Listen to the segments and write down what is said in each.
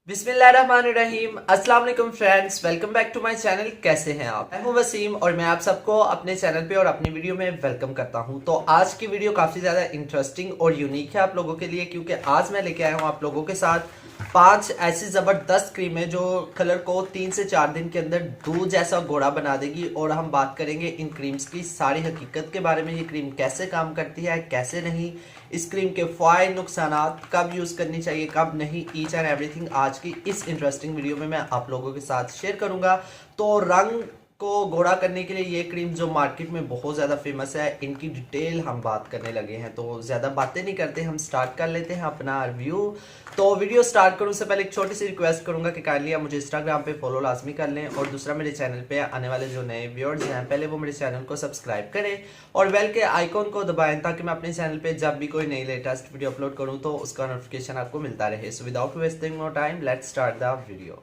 बिस्मिल्लाहिर्रहमानिर्रहीम। अस्सलाम वालेकुम friends, welcome back to my channel. कैसे हैं आप? मैं हूं वसीम और मैं आप सबको अपने चैनल पे और अपनी वीडियो में वेलकम करता हूं। तो आज की वीडियो काफ़ी ज़्यादा इंटरेस्टिंग और यूनिक है आप लोगों के लिए, क्योंकि आज मैं लेके आया हूं आप लोगों के साथ 5 ऐसी ज़बरदस्त क्रीमें जो कलर को 3 से 4 दिन के अंदर दूध जैसा गोरा बना देगी। और हम बात करेंगे इन क्रीम्स की सारी हकीकत के बारे में। ये क्रीम कैसे काम करती है, कैसे नहीं, इस क्रीम के फ़ायदे नुकसानात, कब यूज़ करनी चाहिए कब नहीं, ईच एंड एवरीथिंग आज की इस इंटरेस्टिंग वीडियो में मैं आप लोगों के साथ शेयर करूंगा। तो रंग को गोरा करने के लिए ये क्रीम जो मार्केट में बहुत ज़्यादा फेमस है, इनकी डिटेल हम बात करने लगे हैं। तो ज़्यादा बातें नहीं करते, हम स्टार्ट कर लेते हैं अपना रिव्यू। तो वीडियो स्टार्ट करूँ से पहले एक छोटी सी रिक्वेस्ट करूंगा कि काइंडली आप मुझे इंस्टाग्राम पे फॉलो लाजमी कर लें, और दूसरा मेरे चैनल पे आने वाले जो नए व्यूअर्स हैं पहले वो मेरे चैनल को सब्सक्राइब करें और बेल के आइकॉन को दबाएं, ताकि मैं अपने चैनल पे जब भी कोई नई लेटेस्ट वीडियो अपलोड करूं तो उसका नोटिफिकेशन आपको मिलता रहे। So without wasting no time, let's start the video.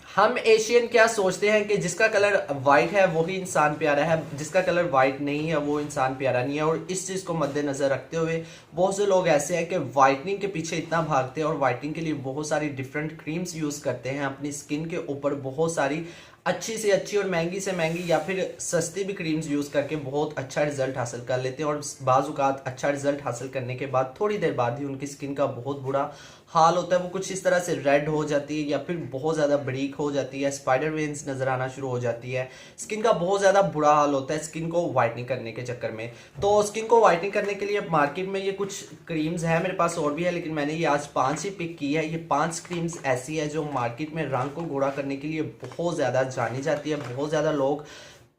हम एशियन क्या सोचते हैं कि जिसका कलर वाइट है वही इंसान प्यारा है, जिसका कलर वाइट नहीं है वो इंसान प्यारा नहीं है। और इस चीज़ को मद्देनजर रखते हुए बहुत से लोग ऐसे हैं कि वाइटनिंग के पीछे इतना भागते हैं और वाइटनिंग के लिए बहुत सारी डिफरेंट क्रीम्स यूज़ करते हैं अपनी स्किन के ऊपर। बहुत सारी अच्छी से अच्छी और महंगी से महंगी या फिर सस्ती भी क्रीम्स यूज़ करके बहुत अच्छा रिजल्ट हासिल कर लेते हैं। और बाज़-औक़ात अच्छा रिजल्ट हासिल करने के बाद थोड़ी देर बाद ही उनकी स्किन का बहुत बुरा हाल होता है। वो कुछ इस तरह से रेड हो जाती है या फिर बहुत ज़्यादा बरीक हो जाती है, स्पाइडर वेन्स नज़र आना शुरू हो जाती है, स्किन का बहुत ज़्यादा बुरा हाल होता है स्किन को वाइटनिंग करने के चक्कर में। तो स्किन को वाइटनिंग करने के लिए मार्केट में ये कुछ क्रीम्स हैं, मेरे पास और भी है लेकिन मैंने ये आज 5 ही पिक की है। ये 5 क्रीम्स ऐसी है जो मार्केट में रंग को गोरा करने के लिए बहुत ज़्यादा जानी जाती है। बहुत ज़्यादा लोग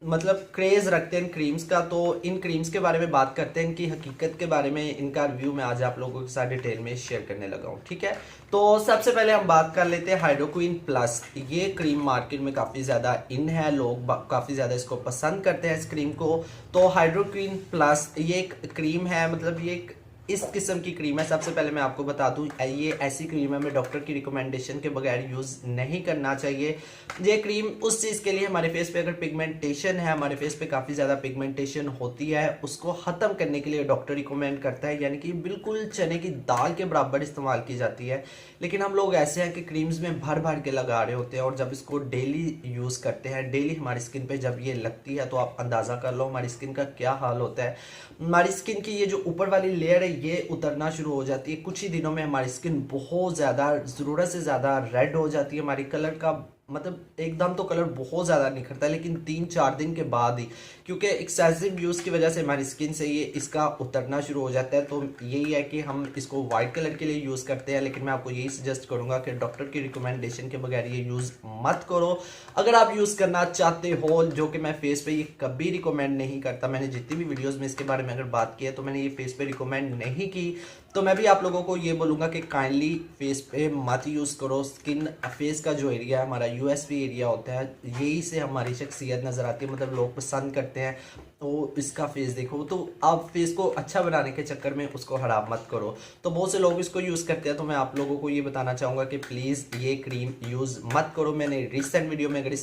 मतलब क्रेज़ रखते हैं इन क्रीम्स का। तो इन क्रीम्स के बारे में बात करते हैं, इनकी हकीकत के बारे में, इनका रिव्यू मैं आज आप लोगों के साथ डिटेल में शेयर करने लगा हूँ। ठीक है, तो सबसे पहले हम बात कर लेते हैं हाइड्रो क्वीन प्लस। ये क्रीम मार्केट में काफ़ी ज़्यादा इन है, लोग काफ़ी ज़्यादा इसको पसंद करते हैं इस क्रीम को। तो हाइड्रो क्वीन प्लस ये एक क्रीम है, मतलब ये एक इस किस्म की क्रीम है। सबसे पहले मैं आपको बता दूं, ये ऐसी क्रीम है हमें डॉक्टर की रिकमेंडेशन के बगैर यूज़ नहीं करना चाहिए। ये क्रीम उस चीज़ के लिए, हमारे फेस पे अगर पिगमेंटेशन है, हमारे फेस पे काफ़ी ज़्यादा पिगमेंटेशन होती है, उसको ख़त्म करने के लिए डॉक्टर रिकमेंड करता है, यानी कि बिल्कुल चने की दाल के बराबर इस्तेमाल की जाती है। लेकिन हम लोग ऐसे हैं कि क्रीम्स में भर भर के लगा रहे होते हैं, और जब इसको डेली यूज़ करते हैं, डेली हमारी स्किन पर जब ये लगती है तो आप अंदाज़ा कर लो हमारी स्किन का क्या हाल होता है। हमारी स्किन की ये जो ऊपर वाली लेयर है ये उतरना शुरू हो जाती है। कुछ ही दिनों में हमारी स्किन बहुत ज़्यादा, ज़रूरत से ज़्यादा रेड हो जाती है। हमारी कलर का मतलब एकदम तो कलर बहुत ज़्यादा निखरता है, लेकिन 3-4 दिन के बाद ही, क्योंकि एक्सेसिव यूज़ की वजह से हमारी स्किन से ये इसका उतरना शुरू हो जाता है। तो यही है कि हम इसको वाइट कलर के लिए यूज़ करते हैं, लेकिन मैं आपको यही सजेस्ट करूँगा कि डॉक्टर की रिकमेंडेशन के बगैर ये यूज़ मत करो। अगर आप यूज़ करना चाहते हो, जो कि मैं फेस पे ये कभी रिकमेंड नहीं करता, मैंने जितनी भी वीडियोज़ में इसके बारे में अगर बात की है तो मैंने ये फेस पे रिकमेंड नहीं की, तो मैं भी आप लोगों को ये बोलूँगा कि काइंडली फेस पे मत यूज़ करो। स्किन फेस का जो एरिया है हमारा यूएसपी एरिया होता है, यही से हमारी शख्सियत नज़र आती है, मतलब लोग पसंद करते हैं। तो इसका फेस देखो, तो आप फेस को अच्छा बनाने के चक्कर में उसको ख़राब मत करो। तो बहुत से लोग इसको यूज़ करते हैं, तो मैं आप लोगों को ये बताना चाहूँगा कि प्लीज़ ये क्रीम यूज़ मत करो। मैंने रिसेंट वीडियो में अगर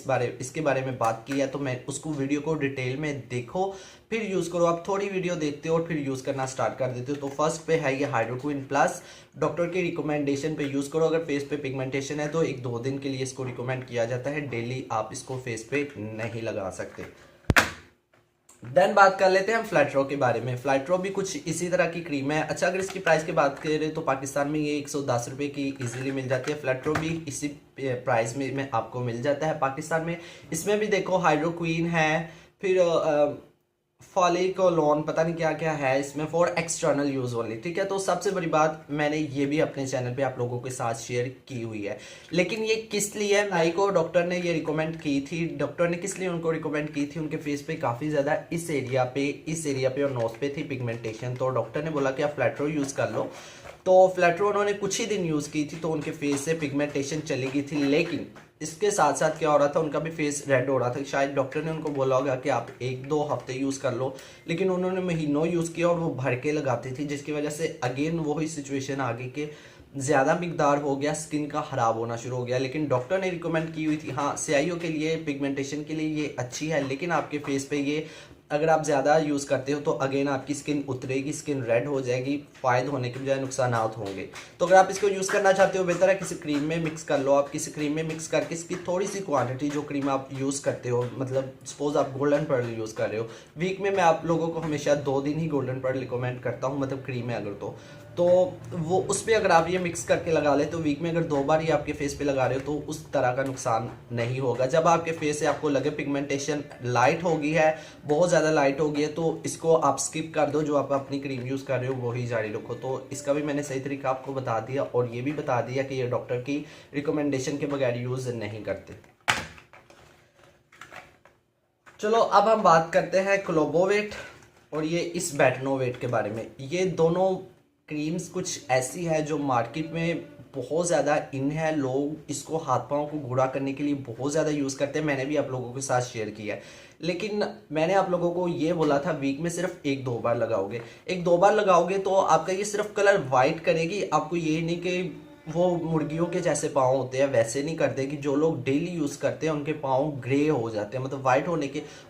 इसके बारे में बात की है तो मैं उसको वीडियो को डिटेल में देखो फिर यूज़ करो। आप थोड़ी वीडियो देखते हो और फिर यूज़ करना स्टार्ट कर देते हो। तो फर्स्ट पे है ये हाइड्रो क्वीन प्लस, डॉक्टर की रिकमेंडेशन पे यूज़ करो। अगर फेस पे पिगमेंटेशन है तो 1-2 दिन के लिए इसको रिकमेंड किया जाता है, डेली आप इसको फेस पे नहीं लगा सकते। देन बात कर लेते हैं हम फ्लैट्रो के बारे में। फ्लैट्रो भी कुछ इसी तरह की क्रीम है। अच्छा, अगर इसकी प्राइस की बात करें तो पाकिस्तान में ये 110 रुपये की इजीली मिल जाती है। फ्लैट्रो भी इसी प्राइस में आपको मिल जाता है पाकिस्तान में। इसमें भी देखो हाइड्रो क्वीन है, फिर फॉलिकोलोन, पता नहीं क्या क्या है इसमें, फॉर एक्सटर्नल यूज़ ओनली। ठीक है, तो सबसे बड़ी बात मैंने ये भी अपने चैनल पे आप लोगों के साथ शेयर की हुई है। लेकिन ये किस लिए नाई को डॉक्टर ने ये रिकमेंड की थी, डॉक्टर ने किस लिए उनको रिकमेंड की थी, उनके फेस पे काफ़ी ज़्यादा इस एरिया पे और नोज पे थी पिगमेंटेशन। तो डॉक्टर ने बोला कि आप फ्लैट्रो यूज़ कर लो। तो फ्लैट्रो उन्होंने कुछ ही दिन यूज़ की थी तो उनके फेस से पिगमेंटेशन चली गई थी। लेकिन इसके साथ साथ क्या हो रहा था, उनका भी फेस रेड हो रहा था। शायद डॉक्टर ने उनको बोला होगा कि आप 1-2 हफ्ते यूज़ कर लो, लेकिन उन्होंने महीनों यूज़ किया और वो भर के लगाती थी, जिसकी वजह से अगेन वही सिचुएशन आ गई कि ज़्यादा मिकदार हो गया, स्किन का ख़राब होना शुरू हो गया। लेकिन डॉक्टर ने रिकमेंड की हुई थी, हाँ स्याहियों के लिए, पिगमेंटेशन के लिए ये अच्छी है, लेकिन आपके फेस पे ये अगर आप ज़्यादा यूज़ करते हो तो अगेन आपकी स्किन उतरेगी, स्किन रेड हो जाएगी, फ़ायदे होने के बजाय नुकसानात होंगे। तो अगर आप इसको यूज़ करना चाहते हो बेहतर है किसी क्रीम में मिक्स कर लो। आप किसी क्रीम में मिक्स करके इसकी थोड़ी सी क्वांटिटी, जो क्रीम आप यूज़ करते हो, मतलब सपोज़ आप गोल्डन पर्ल यूज़ कर रहे हो, वीक में मैं आप लोगों को हमेशा 2 दिन ही गोल्डन पर्ल रिकमेंड करता हूँ, मतलब क्रीम है अगर तो वो उसमें अगर आप ये मिक्स करके लगा ले तो वीक में अगर 2 बार ये आपके फेस पे लगा रहे हो तो उस तरह का नुकसान नहीं होगा। जब आपके फेस से आपको लगे पिगमेंटेशन लाइट हो गई है, बहुत ज़्यादा लाइट हो गई है, तो इसको आप स्किप कर दो। जो आप अपनी क्रीम यूज़ कर रहे हो वही जारी रखो। तो इसका भी मैंने सही तरीका आपको बता दिया और ये भी बता दिया कि ये डॉक्टर की रिकमेंडेशन के बगैर यूज़ नहीं करते। चलो अब हम बात करते हैं क्लोबोवेट और ये इस बेटनोवेट के बारे में। ये दोनों क्रीम्स कुछ ऐसी है जो मार्केट में बहुत ज़्यादा इन है। लोग इसको हाथ पाँव को गुड़ा करने के लिए बहुत ज़्यादा यूज़ करते हैं। मैंने भी आप लोगों के साथ शेयर किया है, लेकिन मैंने आप लोगों को ये बोला था वीक में सिर्फ 1-2 बार लगाओगे। 1-2 बार लगाओगे तो आपका ये सिर्फ कलर वाइट करेगी। आपको ये नहीं कि वो मुर्गियों के जैसे पाँव होते हैं वैसे नहीं करते, कि जो लोग डेली यूज़ करते हैं उनके पाँव ग्रे हो जाते हैं, मतलब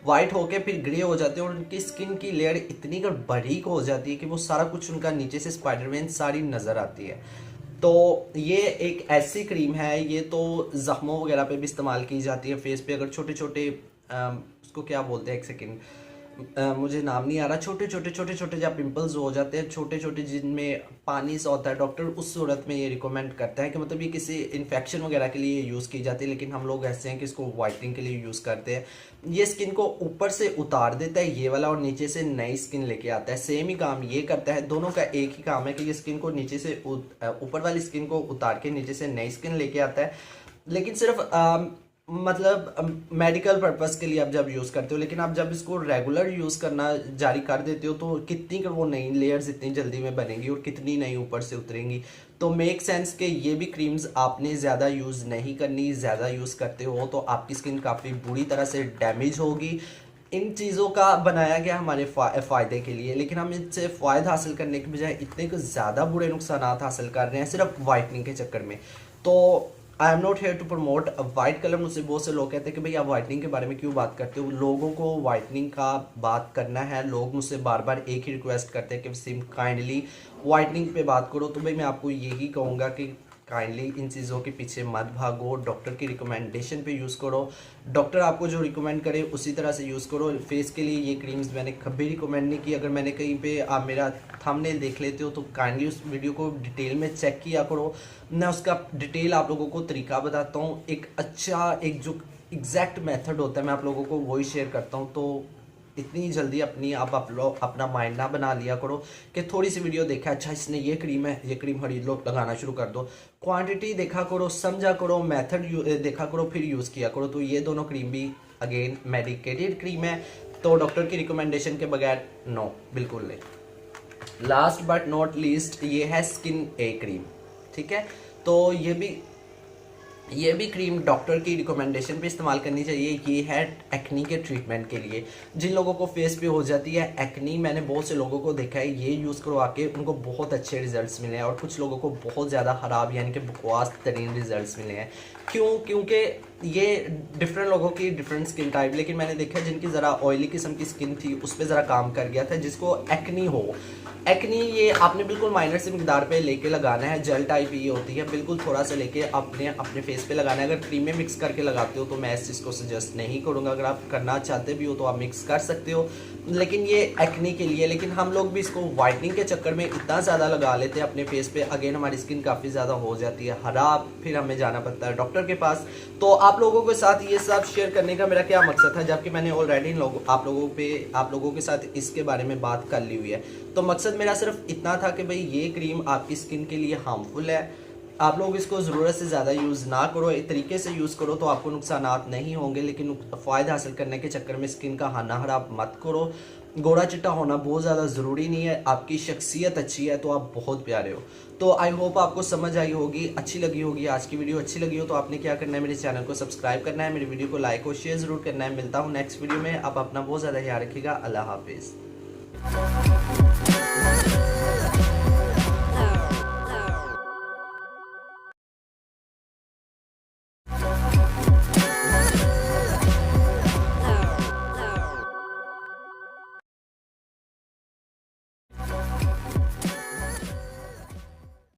वाइट होके फिर ग्रे हो जाते हैं और उनकी स्किन की लेयर इतनी बारीक हो जाती है कि वो सारा कुछ उनका नीचे से स्पाइडरमैन सारी नज़र आती है। तो ये एक ऐसी क्रीम है, ये तो ज़ख्मों वगैरह पे भी इस्तेमाल की जाती है। फेस पे अगर छोटे छोटे उसको क्या बोलते हैं, एक सेकेंड मुझे नाम नहीं आ रहा, छोटे छोटे जब पिंपल्स हो जाते हैं, छोटे छोटे जिनमें पानी सा होता है, डॉक्टर उस सूरत में ये रिकमेंड करता है कि मतलब ये किसी इन्फेक्शन वगैरह के लिए यूज़ की जाती है। लेकिन हम लोग ऐसे हैं कि इसको वाइटनिंग के लिए यूज़ करते हैं। ये स्किन को ऊपर से उतार देता है ये वाला और नीचे से नई स्किन लेके आता है। सेम ही काम ये करता है, दोनों का एक ही काम है कि ये स्किन को नीचे से ऊपर वाली स्किन को उतार के नीचे से नई स्किन लेके आता है। लेकिन सिर्फ मतलब मेडिकल पर्पस के लिए आप जब यूज़ करते हो, लेकिन आप जब इसको रेगुलर यूज़ करना जारी कर देते हो तो कितनी वो नई लेयर्स इतनी जल्दी में बनेंगी और कितनी नई ऊपर से उतरेंगी। तो मेक सेंस के ये भी क्रीम्स आपने ज़्यादा यूज़ नहीं करनी। ज़्यादा यूज़ करते हो तो आपकी स्किन काफ़ी बुरी तरह से डैमेज होगी। इन चीज़ों का बनाया गया हमारे फ़ायदे के लिए, लेकिन हम इनसे फ़ायदा हासिल करने के बजाय इतने ज़्यादा बुरे नुकसान हासिल कर रहे हैं सिर्फ वाइटनिंग के चक्कर में। तो I am not here to promote white colour. मुझसे बहुत से लोग कहते हैं कि भाई आप वाइटनिंग के बारे में क्यों बात करते हो। लोगों को वाइटनिंग का बात करना है। लोग मुझसे बार बार एक ही रिक्वेस्ट करते हैं कि सिम काइंडली वाइटनिंग पे बात करो। तो भाई मैं आपको यही कहूँगा कि काइंडली इन चीज़ों के पीछे मत भागो। डॉक्टर की रिकमेंडेशन पे यूज़ करो। डॉक्टर आपको जो रिकमेंड करे उसी तरह से यूज़ करो। फेस के लिए ये क्रीम्स मैंने कभी रिकमेंड नहीं की। अगर मैंने कहीं पे आप मेरा थंबनेल देख लेते हो तो काइंडली उस वीडियो को डिटेल में चेक किया करो। मैं उसका डिटेल आप लोगों को तरीका बताता हूँ। एक जो एग्जैक्ट मेथड होता है मैं आप लोगों को वही शेयर करता हूँ। तो इतनी जल्दी आप लोग अपना माइंड ना बना लिया करो कि थोड़ी सी वीडियो देखा, अच्छा इसने ये क्रीम है, ये क्रीम खरीद लो, लगाना शुरू कर दो। क्वांटिटी देखा करो, समझा करो, मेथड देखा करो, फिर यूज़ किया करो। तो ये दोनों क्रीम भी अगेन मेडिकेटेड क्रीम है, तो डॉक्टर की रिकमेंडेशन के बगैर नो, बिल्कुल नहीं। लास्ट बट नॉट लीस्ट ये है स्किन ए क्रीम, ठीक है। तो ये भी क्रीम डॉक्टर की रिकमेंडेशन पे इस्तेमाल करनी चाहिए। ये है एक्नी के ट्रीटमेंट के लिए। जिन लोगों को फेस पे हो जाती है एक्नी, मैंने बहुत से लोगों को देखा है ये यूज़ करवा के उनको बहुत अच्छे रिजल्ट्स मिले हैं और कुछ लोगों को बहुत ज़्यादा ख़राब यानी कि बकवास तरीन रिजल्ट्स मिले हैं। क्योंकि ये डिफरेंट लोगों की डिफरेंट स्किन टाइप, लेकिन मैंने देखा जिनकी ज़रा ऑयली किस्म की स्किन थी उस पर ज़रा काम कर गया था। जिसको एक्नी हो, एक्नी ये आपने बिल्कुल माइनर से मिकदार पे लेके लगाना है। जेल टाइप ये होती है, बिल्कुल थोड़ा सा लेके अपने फेस पे लगाना है। अगर क्रीम में मिक्स करके लगाते हो तो मैं इस चीज़ को सजेस्ट नहीं करूँगा। अगर आप करना चाहते भी हो तो आप मिक्स कर सकते हो, लेकिन ये एक्नी के लिए। लेकिन हम लोग भी इसको वाइटनिंग के चक्कर में इतना ज़्यादा लगा लेते हैं अपने फेस पे, अगेन हमारी स्किन काफ़ी ज़्यादा हो जाती है ख़राब, फिर हमें जाना पड़ता है डॉक्टर के पास। तो आप लोगों के साथ ये सब शेयर करने का मेरा क्या मकसद था, जबकि मैंने ऑलरेडी आप लोगों के साथ इसके बारे में बात कर ली हुई है। तो मकसद मेरा सिर्फ इतना था कि भाई ये क्रीम आपकी स्किन के लिए हार्मफुल है। आप लोग इसको ज़रूरत से ज़्यादा यूज़ ना करो, एक तरीके से यूज़ करो तो आपको नुकसानात नहीं होंगे। लेकिन फ़ायदा हासिल करने के चक्कर में स्किन का हाना ख़राब मत करो। गोरा चिट्टा होना बहुत ज़्यादा ज़रूरी नहीं है। आपकी शख्सियत अच्छी है तो आप बहुत प्यारे हो। तो आई होप आपको समझ आई होगी, अच्छी लगी होगी आज की वीडियो। अच्छी लगी हो तो आपने क्या करना है, मेरे चैनल को सब्सक्राइब करना है, मेरी वीडियो को लाइक और शेयर ज़रूर करना है। मिलता हूँ नेक्स्ट वीडियो में। आप अपना बहुत ज़्यादा ख्याल रखिएगा। अल्लाह हाफिज़।